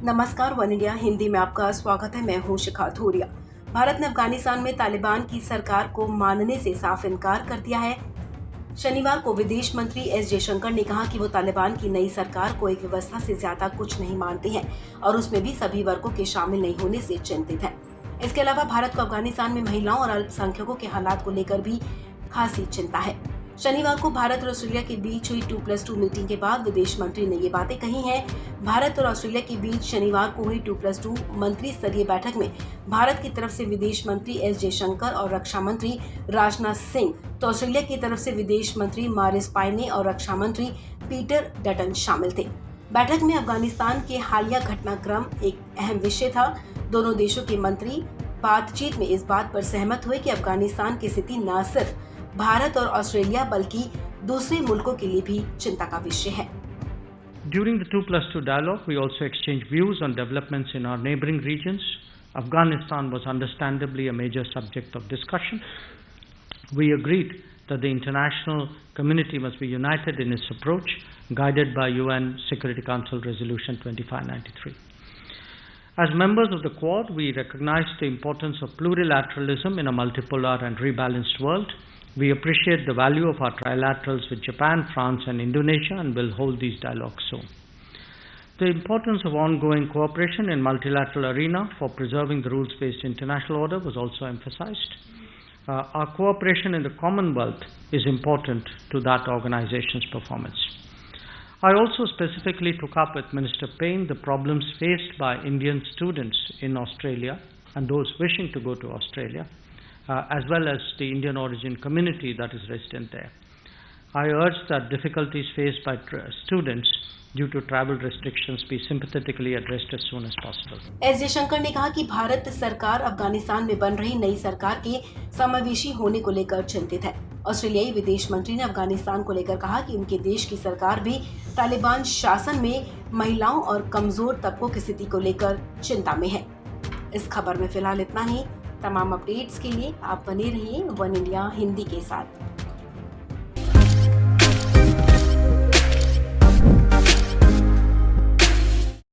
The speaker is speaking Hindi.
नमस्कार, वन इंडिया हिंदी में आपका स्वागत है। मैं हूं शिखा थोरिया। भारत ने अफगानिस्तान में तालिबान की सरकार को मानने से साफ इनकार कर दिया है। शनिवार को विदेश मंत्री एस जयशंकर ने कहा कि वो तालिबान की नई सरकार को एक व्यवस्था से ज्यादा कुछ नहीं मानते हैं और उसमें भी सभी वर्गों के शामिल नहीं होने से चिंतित हैं। इसके अलावा भारत को अफगानिस्तान में महिलाओं और अल्पसंख्यकों के हालात को लेकर भी खासी चिंता है। शनिवार को भारत और ऑस्ट्रेलिया के बीच हुई 2+2 मीटिंग के बाद विदेश मंत्री ने ये बातें कही हैं। भारत और ऑस्ट्रेलिया के बीच शनिवार को हुई 2+2 मंत्री स्तरीय बैठक में भारत की तरफ से विदेश मंत्री एस जयशंकर और रक्षा मंत्री राजनाथ सिंह, तो ऑस्ट्रेलिया की तरफ से विदेश मंत्री मारिस पायने और रक्षा मंत्री पीटर डटन शामिल थे। बैठक में अफगानिस्तान के हालिया घटनाक्रम एक अहम विषय था। दोनों देशों के मंत्री बातचीत में इस बात पर सहमत हुए कि अफगानिस्तान की स्थिति न सिर्फ भारत और ऑस्ट्रेलिया बल्कि दूसरे मुल्कों के लिए भी चिंता का विषय है। During the 2+2 dialogue, we also exchanged views on developments in our neighboring regions. Afghanistan was understandably a major subject of discussion. We agreed that the international community must be united in its approach, guided by UN Security Council Resolution 2593. As members of the Quad, we recognize the importance of plurilateralism in a multipolar and rebalanced world. We appreciate the value of our trilaterals with Japan, France and Indonesia and will hold these dialogues soon. The importance of ongoing cooperation in multilateral arena for preserving the rules-based international order was also emphasized. Our cooperation in the Commonwealth is important to that organization's performance. I also specifically took up with Minister Payne the problems faced by Indian students in Australia and those wishing to go to Australia, as well as the Indian origin community that is resident there. I urge that difficulties faced by students due to travel restrictions be sympathetically addressed as soon as possible. S Jaishankar ने कहा कि भारत सरकार अफगानिस्तान में बन रही नई सरकार के समावेशी होने को लेकर चिंतित है। ऑस्ट्रेलियाई विदेश मंत्री ने अफगानिस्तान को लेकर कहा कि उनके देश की सरकार भी तालिबान शासन में महिलाओं और कमजोर तबकों की स्थिति को लेकर चिंता में है। इस खबर में फिलहाल इतना ही। तमाम अपडेट्स के लिए आप बने रहिए वन इंडिया हिंदी के साथ।